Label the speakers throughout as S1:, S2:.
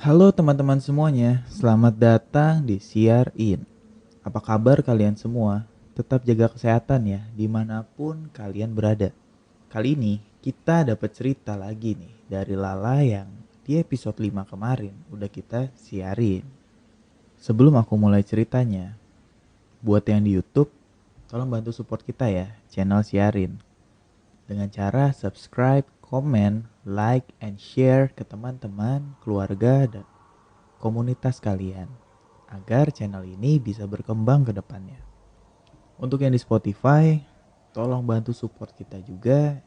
S1: Halo teman-teman semuanya, selamat datang di Siar In. Apa kabar kalian semua? Tetap jaga kesehatan ya, dimanapun kalian berada. Kali ini kita dapat cerita lagi nih dari Lala yang di episode 5 kemarin udah kita siarin. Sebelum aku mulai ceritanya, buat yang di YouTube, tolong bantu support kita ya, channel Siarin. Dengan cara subscribe, comment, like, and share ke teman-teman, keluarga, dan komunitas kalian agar channel ini bisa berkembang ke depannya. Untuk yang di Spotify, tolong bantu support kita juga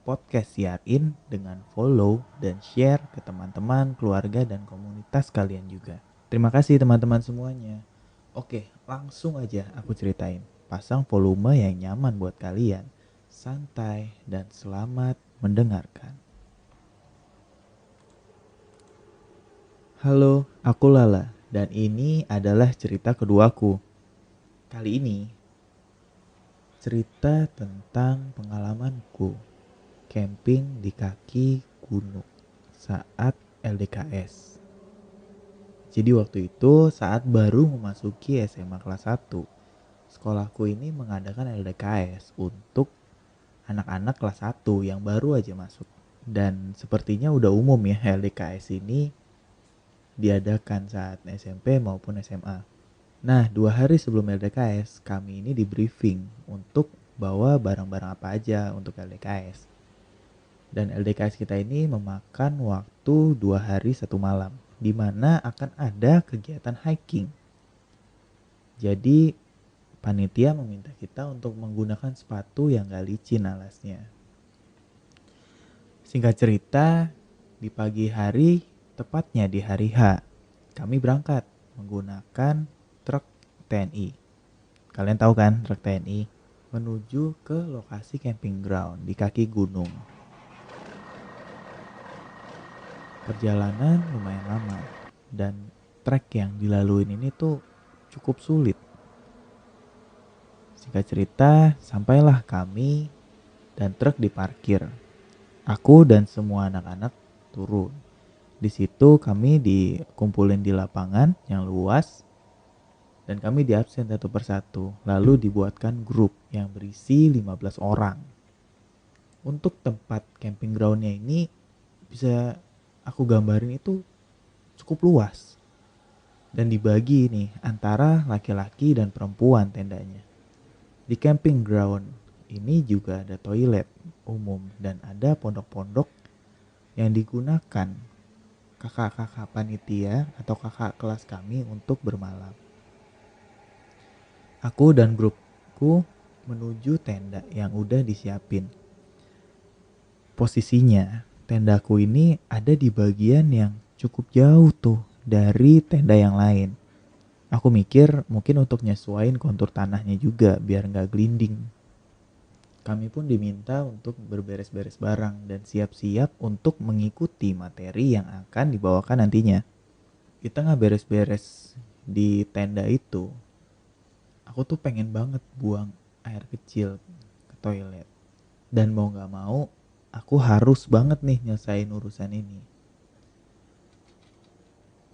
S1: podcast Siarin dengan follow dan share ke teman-teman, keluarga, dan komunitas kalian juga. Terima kasih teman-teman semuanya. Oke, langsung aja aku ceritain. Pasang volume yang nyaman buat kalian. Santai dan selamat mendengarkan. Halo, aku Lala dan ini adalah cerita keduaku. Kali ini cerita tentang pengalamanku camping di kaki gunung saat LDKS. Jadi waktu itu saat baru memasuki SMA kelas 1, sekolahku ini mengadakan LDKS untuk anak-anak kelas 1 yang baru aja masuk. Dan sepertinya udah umum ya LDKS ini diadakan saat SMP maupun SMA. Nah, 2 hari sebelum LDKS, kami ini di briefing untuk bawa barang-barang apa aja untuk LDKS. Dan LDKS kita ini memakan waktu 2 hari 1 malam, di mana akan ada kegiatan hiking. Jadi, panitia meminta kita untuk menggunakan sepatu yang gak licin alasnya. Singkat cerita, di pagi hari, tepatnya di hari H, kami berangkat menggunakan truk TNI. Kalian tahu kan truk TNI? Menuju ke lokasi camping ground di kaki gunung. Perjalanan lumayan lama dan trek yang dilaluin ini tuh cukup sulit. Singkat cerita, sampailah kami dan truk diparkir. Aku dan semua anak-anak turun. Di situ kami dikumpulin di lapangan yang luas dan kami diabsen satu persatu. Lalu dibuatkan grup yang berisi 15 orang. Untuk tempat camping groundnya ini bisa aku gambarin itu cukup luas. Dan dibagi nih antara laki-laki dan perempuan tendanya. Di camping ground ini juga ada toilet umum dan ada pondok-pondok yang digunakan kakak-kakak panitia atau kakak kelas kami untuk bermalam. Aku dan grupku menuju tenda yang udah disiapin. Posisinya, tendaku ini ada di bagian yang cukup jauh tuh dari tenda yang lain. Aku mikir mungkin untuk nyesuaiin kontur tanahnya juga biar nggak gelinding. Kami pun diminta untuk berberes-beres barang dan siap-siap untuk mengikuti materi yang akan dibawakan nantinya. Di tengah beres-beres di tenda itu, aku tuh pengen banget buang air kecil ke toilet. Dan mau gak mau, aku harus banget nih nyelesain urusan ini.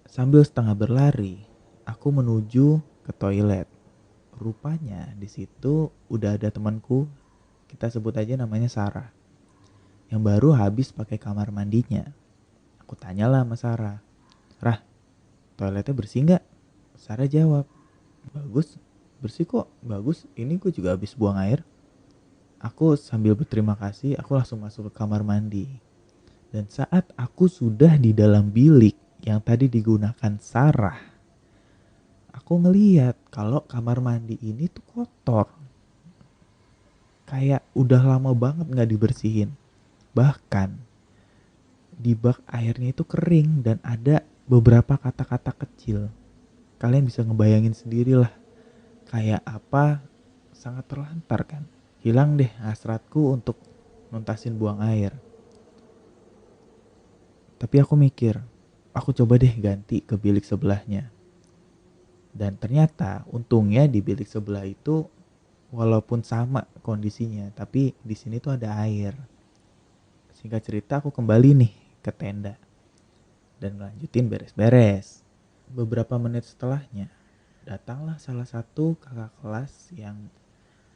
S1: Sambil setengah berlari, aku menuju ke toilet. Rupanya di situ udah ada temanku, kita sebut aja namanya Sarah, yang baru habis pakai kamar mandinya. Aku tanyalah sama Sarah, "Rah, toiletnya bersih nggak?" Sarah jawab, "Bagus, bersih kok, bagus. Ini gue juga habis buang air." Aku sambil berterima kasih, aku langsung masuk ke kamar mandi. Dan saat aku sudah di dalam bilik yang tadi digunakan Sarah, aku ngeliat kalau kamar mandi ini tuh kotor. Kayak udah lama banget gak dibersihin. Bahkan di bak airnya itu kering dan ada beberapa kata-kata kecil. Kalian bisa ngebayangin sendiri lah kayak apa, sangat terlantar kan. Hilang deh hasratku untuk nuntasin buang air. Tapi aku mikir, aku coba deh ganti ke bilik sebelahnya. Dan ternyata untungnya di bilik sebelah itu walaupun sama kondisinya, tapi di sini tuh ada air. Singkat cerita aku kembali nih ke tenda. dan melanjutin beres-beres. Beberapa menit setelahnya, datanglah salah satu kakak kelas yang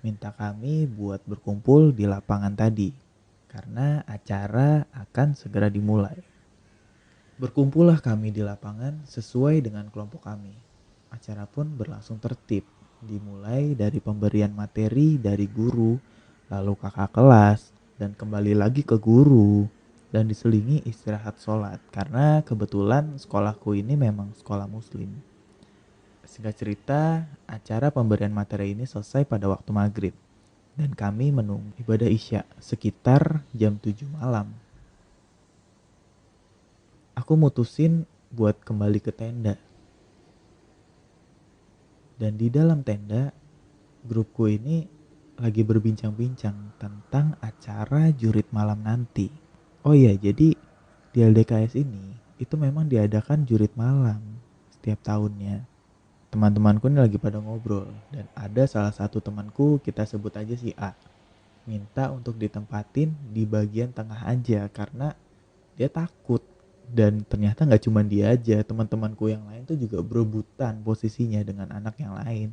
S1: minta kami buat berkumpul di lapangan tadi, karena acara akan segera dimulai. Berkumpullah kami di lapangan sesuai dengan kelompok kami. Acara pun berlangsung tertib, dimulai dari pemberian materi dari guru, lalu kakak kelas, dan kembali lagi ke guru, dan diselingi istirahat sholat, karena kebetulan sekolahku ini memang sekolah muslim. Singkat cerita, acara pemberian materi ini selesai pada waktu maghrib, dan kami menunggu ibadah isya sekitar jam 7 malam. Aku mutusin buat kembali ke tenda. Dan di dalam tenda, grupku ini lagi berbincang-bincang tentang acara jurit malam nanti. Oh iya, jadi di LDKS ini itu memang diadakan jurit malam setiap tahunnya. Teman-temanku ini lagi pada ngobrol dan ada salah satu temanku, kita sebut aja si A, minta untuk ditempatin di bagian tengah aja karena dia takut. Dan ternyata nggak cuma dia aja, teman-temanku yang lain tuh juga berebutan posisinya dengan anak yang lain.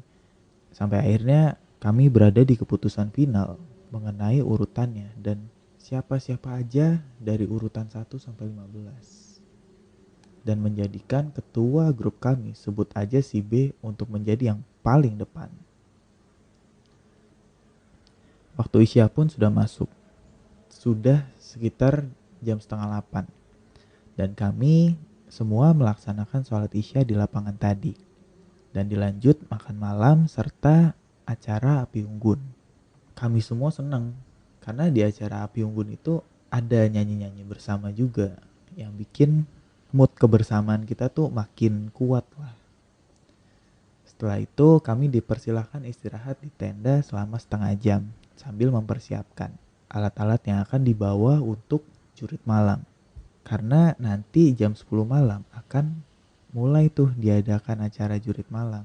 S1: Sampai akhirnya kami berada di keputusan final mengenai urutannya dan siapa-siapa aja dari urutan 1 sampai 15. Dan menjadikan ketua grup kami, sebut aja si B, untuk menjadi yang paling depan. Waktu isya pun sudah masuk. Sudah sekitar jam setengah 8. Dan kami semua melaksanakan sholat isya di lapangan tadi. Dan dilanjut makan malam serta acara api unggun. Kami semua senang karena di acara api unggun itu ada nyanyi-nyanyi bersama juga yang bikin mood kebersamaan kita tuh makin kuat lah. Setelah itu kami dipersilahkan istirahat di tenda selama setengah jam sambil mempersiapkan alat-alat yang akan dibawa untuk jurit malam. Karena nanti jam 10 malam akan mulai tuh diadakan acara jurit malam.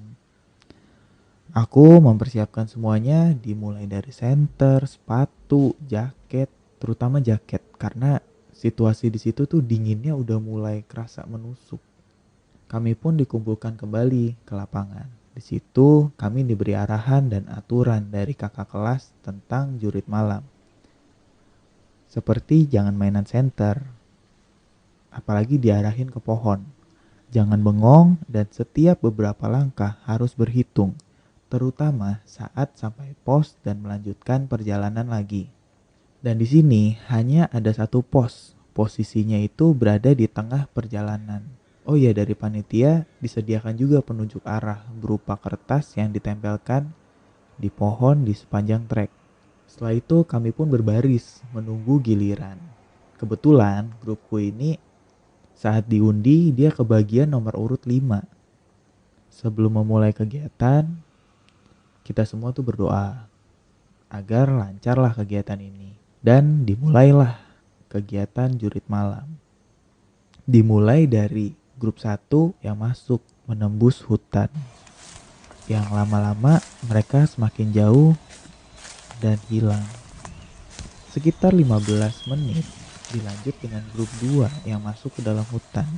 S1: Aku mempersiapkan semuanya dimulai dari senter, sepatu, jaket, terutama jaket karena situasi di situ tuh dinginnya udah mulai kerasa menusuk. Kami pun dikumpulkan kembali ke lapangan. Di situ kami diberi arahan dan aturan dari kakak kelas tentang jurit malam. Seperti jangan mainan senter, apalagi diarahin ke pohon. Jangan bengong dan setiap beberapa langkah harus berhitung, terutama saat sampai pos dan melanjutkan perjalanan lagi. Dan di sini hanya ada satu pos, posisinya itu berada di tengah perjalanan. Oh iya, dari panitia disediakan juga penunjuk arah berupa kertas yang ditempelkan di pohon di sepanjang trek. Setelah itu kami pun berbaris menunggu giliran. Kebetulan grupku ini saat diundi dia kebagian nomor urut 5. Sebelum memulai kegiatan, kita semua tuh berdoa agar lancarlah kegiatan ini. Dan dimulailah kegiatan jurit malam. Dimulai dari grup 1 yang masuk menembus hutan. Yang lama-lama mereka semakin jauh dan hilang. Sekitar 15 menit dilanjut dengan grup 2 yang masuk ke dalam hutan.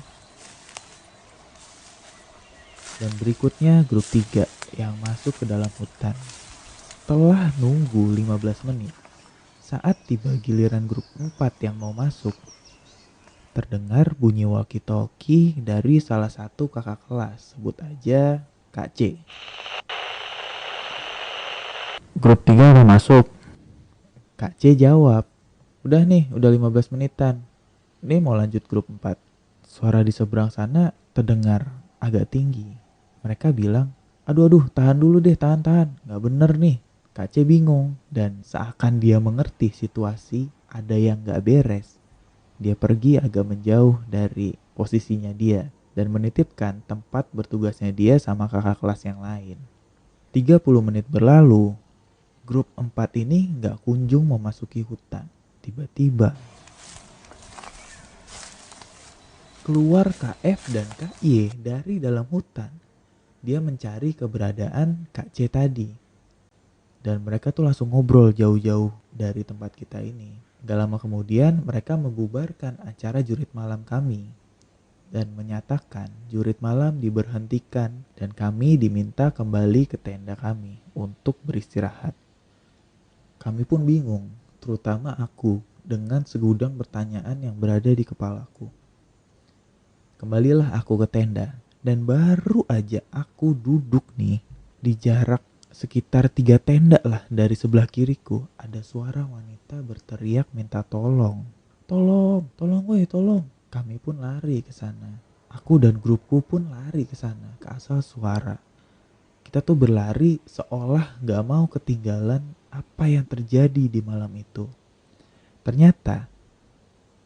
S1: Dan berikutnya grup 3 yang masuk ke dalam hutan. Setelah nunggu 15 menit, saat tiba giliran grup 4 yang mau masuk, terdengar bunyi walkie-talkie dari salah satu kakak kelas, sebut aja Kak C. Grup 3 mau masuk. Kak C jawab, udah nih, udah 15 menitan. Ini mau lanjut grup 4. Suara di seberang sana terdengar agak tinggi. Mereka bilang, aduh, tahan dulu deh, tahan. Gak bener nih. Kak C bingung dan seakan dia mengerti situasi ada yang gak beres. Dia pergi agak menjauh dari posisinya dia dan menitipkan tempat bertugasnya dia sama kakak kelas yang lain. 30 menit berlalu, grup 4 ini gak kunjung memasuki hutan. Tiba-tiba keluar KF dan KY dari dalam hutan. Dia mencari keberadaan Kak C tadi. Dan mereka tuh langsung ngobrol jauh-jauh dari tempat kita ini. Gak lama kemudian mereka membubarkan acara jurit malam kami. dan menyatakan jurit malam diberhentikan dan kami diminta kembali ke tenda kami untuk beristirahat. Kami pun bingung, terutama aku, dengan segudang pertanyaan yang berada di kepalaku. Kembalilah aku ke tenda, dan baru aja aku duduk nih di jarak sekitar 3 tenda lah dari sebelah kiriku, ada suara wanita berteriak minta tolong. Tolong, tolong woi, tolong. Kami pun lari ke sana. Aku dan grupku pun lari ke sana, ke asal suara. Kita tuh berlari seolah gak mau ketinggalan apa yang terjadi di malam itu. Ternyata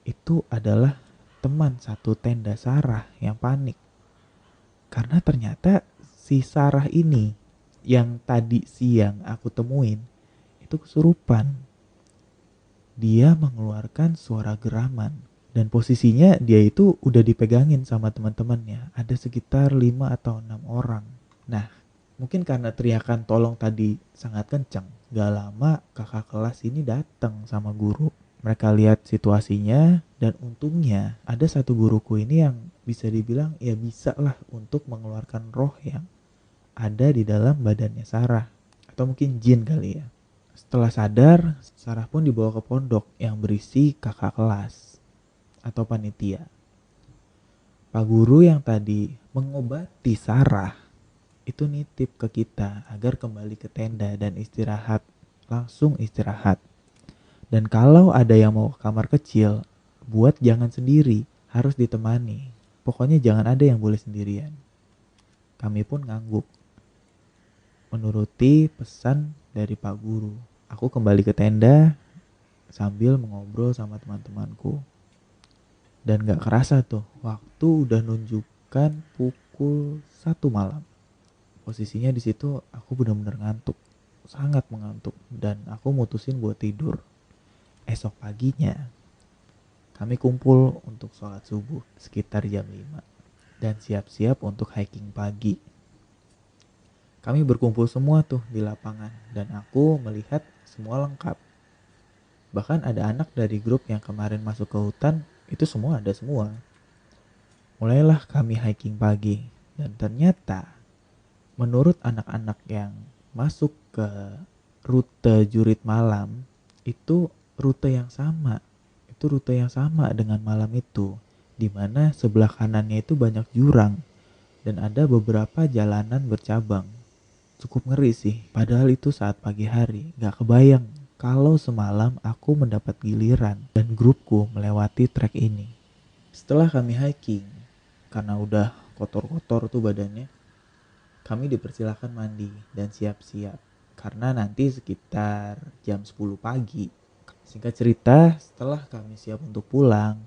S1: itu adalah teman satu tenda Sarah yang panik. Karena ternyata si Sarah ini yang tadi siang aku temuin itu kesurupan. Dia mengeluarkan suara geraman dan posisinya dia itu udah dipegangin sama teman-temannya. Ada sekitar 5 atau 6 orang. Nah, mungkin karena teriakan tolong tadi sangat kencang, gak lama kakak kelas ini datang sama guru. Mereka lihat situasinya dan untungnya ada satu guruku ini yang bisa dibilang ya bisa lah untuk mengeluarkan roh yang ada di dalam badannya Sarah. Atau mungkin jin kali ya. Setelah sadar, Sarah pun dibawa ke pondok yang berisi kakak kelas atau panitia. Pak guru yang tadi mengobati Sarah itu nitip ke kita agar kembali ke tenda dan istirahat, langsung istirahat. Dan kalau ada yang mau ke kamar kecil, buat jangan sendiri, harus ditemani. Pokoknya jangan ada yang boleh sendirian. Kami pun ngangguk. Menuruti pesan dari Pak Guru, aku kembali ke tenda sambil mengobrol sama teman-temanku. Dan gak kerasa tuh, waktu udah nunjukkan pukul 1 malam. Posisinya di situ aku benar-benar ngantuk, sangat mengantuk, dan aku mutusin buat tidur. Esok paginya, kami kumpul untuk sholat subuh sekitar jam 5 dan siap-siap untuk hiking pagi. Kami berkumpul semua tuh di lapangan dan aku melihat semua lengkap. Bahkan ada anak dari grup yang kemarin masuk ke hutan, itu semua ada semua. Mulailah kami hiking pagi dan ternyata menurut anak-anak yang masuk ke rute jurit malam, itu rute yang sama. Itu rute yang sama dengan malam itu, di mana sebelah kanannya itu banyak jurang dan ada beberapa jalanan bercabang. Cukup ngeri sih, padahal itu saat pagi hari. Gak kebayang kalau semalam aku mendapat giliran dan grupku melewati trek ini. Setelah kami hiking, karena udah kotor-kotor tuh badannya, kami dipersilakan mandi dan siap-siap. Karena nanti sekitar jam 10 pagi. Singkat cerita, setelah kami siap untuk pulang,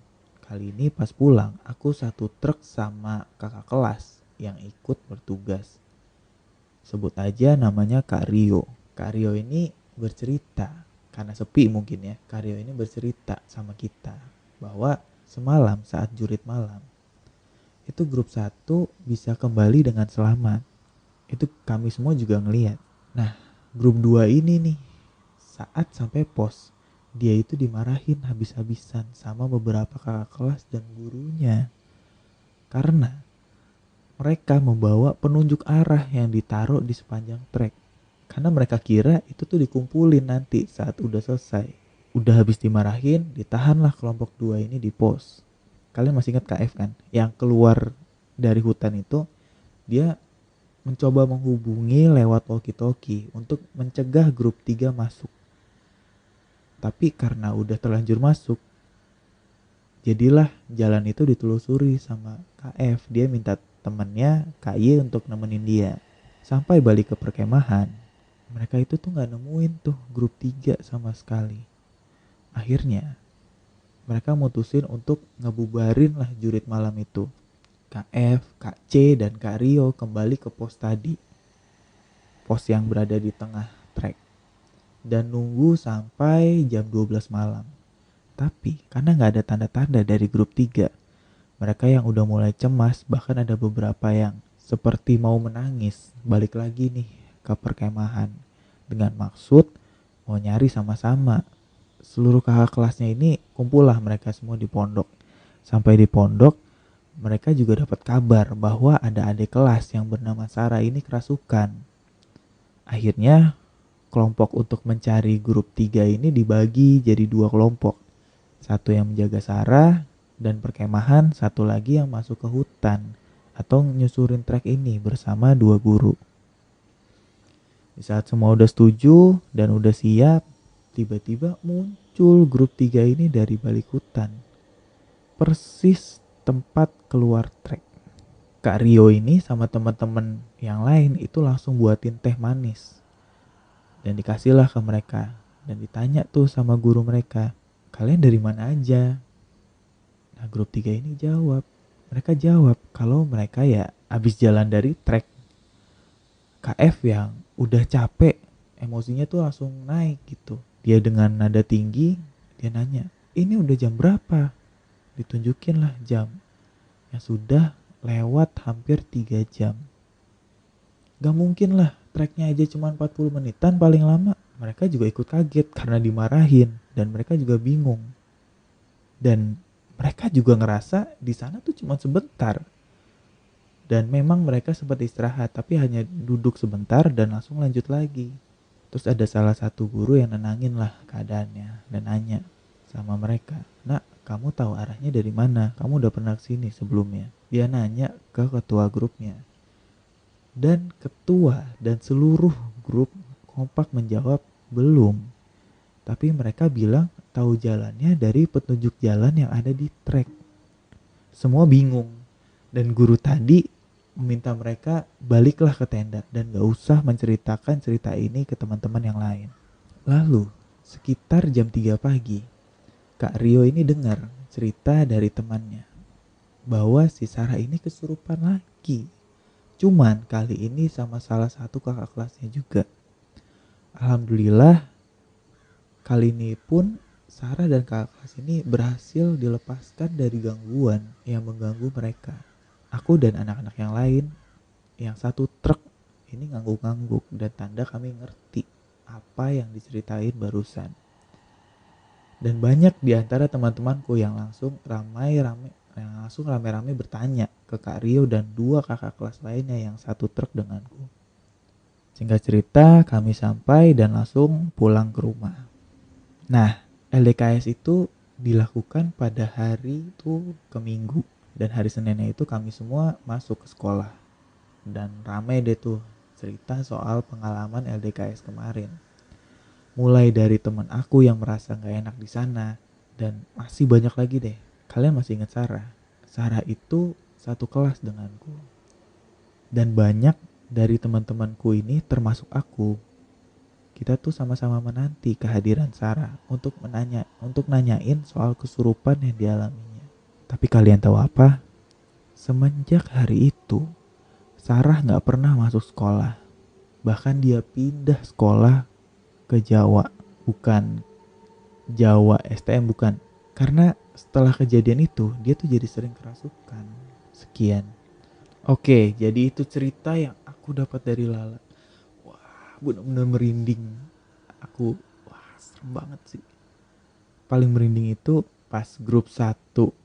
S1: kali ini pas pulang, aku satu truk sama kakak kelas yang ikut bertugas. Sebut aja namanya Kak Rio. Kak Rio ini bercerita, karena sepi mungkin ya, Kak Rio ini bercerita sama kita bahwa semalam saat jurit malam, itu grup 1 bisa kembali dengan selamat. Itu kami semua juga ngelihat. Nah, grup 2 ini nih, saat sampai pos, dia itu dimarahin habis-habisan sama beberapa kakak kelas dan gurunya. Karena mereka membawa penunjuk arah yang ditaruh di sepanjang trek. Karena mereka kira itu tuh dikumpulin nanti saat udah selesai. Udah habis dimarahin, ditahanlah kelompok 2 ini di pos. Kalian masih ingat KF kan? Yang keluar dari hutan itu, dia mencoba menghubungi lewat walkie-talkie untuk mencegah grup 3 masuk. Tapi karena udah terlanjur masuk, jadilah jalan itu ditelusuri sama KF. Dia minta temennya KY untuk nemenin dia. Sampai balik ke perkemahan, mereka itu tuh gak nemuin tuh grup 3 sama sekali. Akhirnya mereka mutusin untuk ngebubarin lah jurit malam itu. KF, Kak C, dan Kak Rio kembali ke pos tadi. Pos yang berada di tengah trek. Dan nunggu sampai jam 12 malam. Tapi karena gak ada tanda-tanda dari grup 3, mereka yang udah mulai cemas, bahkan ada beberapa yang seperti mau menangis, balik lagi nih ke perkemahan dengan maksud mau nyari sama-sama. Seluruh kakak kelasnya ini kumpul lah mereka semua di pondok. Sampai di pondok, mereka juga dapat kabar bahwa ada adik kelas yang bernama Sarah ini kerasukan. Akhirnya kelompok untuk mencari grup 3 ini dibagi jadi 2 kelompok. Satu yang menjaga Sarah dan perkemahan, satu lagi yang masuk ke hutan atau nyusurin trek ini bersama 2 guru. Di saat semua udah setuju dan udah siap, tiba-tiba muncul grup 3 ini dari balik hutan. Persis tempat keluar trek. Kak Rio ini sama teman-teman yang lain itu langsung buatin teh manis. Dan dikasihlah ke mereka. Dan ditanya tuh sama guru mereka, kalian dari mana aja? Nah grup 3 ini jawab. Mereka jawab kalau mereka ya abis jalan dari trek. KF yang udah capek, emosinya tuh langsung naik gitu. Dia dengan nada tinggi, dia nanya, ini udah jam berapa? Ditunjukin lah jam. Yang sudah lewat hampir 3 jam. Gak mungkin lah, treknya aja cuma 40 menitan paling lama. Mereka juga ikut kaget karena dimarahin dan mereka juga bingung. Dan mereka juga ngerasa di sana tuh cuma sebentar. Dan memang mereka sempat istirahat tapi hanya duduk sebentar dan langsung lanjut lagi. Terus ada salah satu guru yang nenangin lah keadaannya dan nanya sama mereka, "Nak, kamu tahu arahnya dari mana? Kamu udah pernah kesini sebelumnya?" Dia nanya ke ketua grupnya. Dan ketua dan seluruh grup kompak menjawab belum. Tapi mereka bilang tahu jalannya dari petunjuk jalan yang ada di trek. Semua bingung. Dan guru tadi meminta mereka baliklah ke tenda dan gak usah menceritakan cerita ini ke teman-teman yang lain. Lalu sekitar jam 3 pagi, Kak Rio ini dengar cerita dari temannya bahwa si Sarah ini kesurupan lagi. Cuman kali ini sama salah satu kakak kelasnya juga. Alhamdulillah kali ini pun Sarah dan kakak kelas ini berhasil dilepaskan dari gangguan yang mengganggu mereka. Aku dan anak-anak yang lain, yang satu truk ini ngangguk-ngangguk dan tanda kami ngerti apa yang diceritain barusan. Dan banyak di antara teman-temanku yang langsung rame-rame bertanya ke Kak Rio dan 2 kakak kelas lainnya yang satu truk denganku. Singkat cerita, kami sampai dan langsung pulang ke rumah. Nah, LDKS itu dilakukan pada hari itu ke Minggu. Dan hari Seninnya itu kami semua masuk ke sekolah. Dan rame deh tuh cerita soal pengalaman LDKS kemarin. Mulai dari teman aku yang merasa gak enak di sana. Dan masih banyak lagi deh. Kalian masih ingat Sarah? Sarah itu satu kelas denganku. Dan banyak dari teman-temanku ini termasuk aku. Kita tuh sama-sama menanti kehadiran Sarah untuk nanyain soal kesurupan yang dialaminya. Tapi kalian tahu apa? Semenjak hari itu, Sarah gak pernah masuk sekolah. Bahkan dia pindah sekolah ke Jawa. Bukan Jawa STM, bukan. Karena setelah kejadian itu, dia tuh jadi sering kerasukan. Sekian. Oke, jadi itu cerita yang aku dapat dari Lala. Wah, bener-bener merinding. Serem banget sih. Paling merinding itu pas grup 1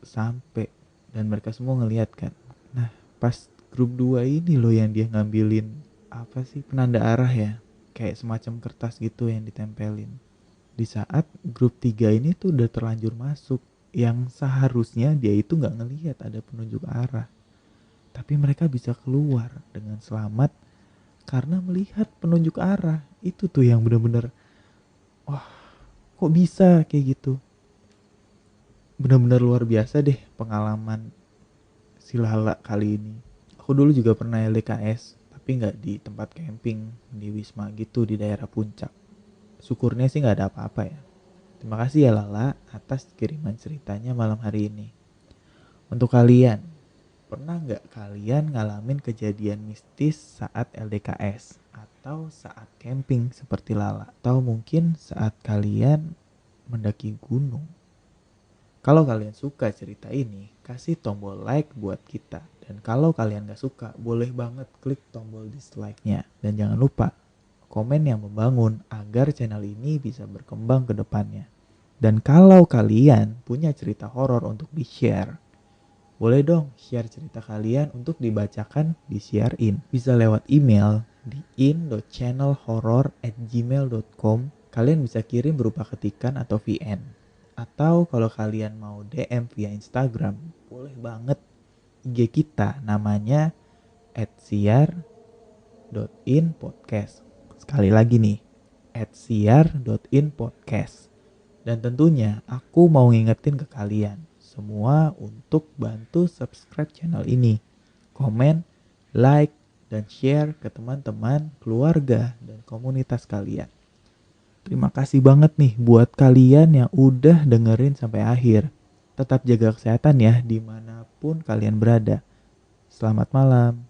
S1: sampai dan mereka semua ngeliat kan. Nah, pas grup 2 ini loh yang dia ngambilin apa sih, penanda arah ya. Kayak semacam kertas gitu yang ditempelin. Di saat grup 3 ini tuh udah terlanjur masuk, yang seharusnya dia itu gak ngelihat ada penunjuk arah. Tapi mereka bisa keluar dengan selamat karena melihat penunjuk arah. Itu tuh yang bener-bener, wah kok bisa kayak gitu. Bener-bener luar biasa deh pengalaman si Lala kali ini. Aku dulu juga pernah LDKS, tapi gak di tempat camping, di Wisma gitu di daerah puncak. Syukurnya sih gak ada apa-apa ya. Terima kasih ya Lala atas kiriman ceritanya malam hari ini. Untuk kalian, pernah gak kalian ngalamin kejadian mistis saat LDKS? Atau saat camping seperti Lala? Atau mungkin saat kalian mendaki gunung? Kalau kalian suka cerita ini, kasih tombol like buat kita. Dan kalau kalian gak suka, boleh banget klik tombol dislike-nya. Dan jangan lupa, komen yang membangun agar channel ini bisa berkembang ke depannya. Dan kalau kalian punya cerita horor untuk di-share, Boleh dong share cerita kalian untuk dibacakan di Siarin. Bisa lewat email di in.channelhorror@gmail.com. Kalian bisa kirim berupa ketikan atau VN. Atau kalau kalian mau DM via Instagram, boleh banget. IG kita namanya @siar.inpodcast. Sekali lagi nih, @siar.inpodcast. Dan tentunya aku mau ngingetin ke kalian semua untuk bantu subscribe channel ini, komen, like, dan share ke teman-teman, keluarga, dan komunitas kalian. Terima kasih banget nih buat kalian yang udah dengerin sampai akhir. Tetap jaga kesehatan ya dimanapun kalian berada. Selamat malam.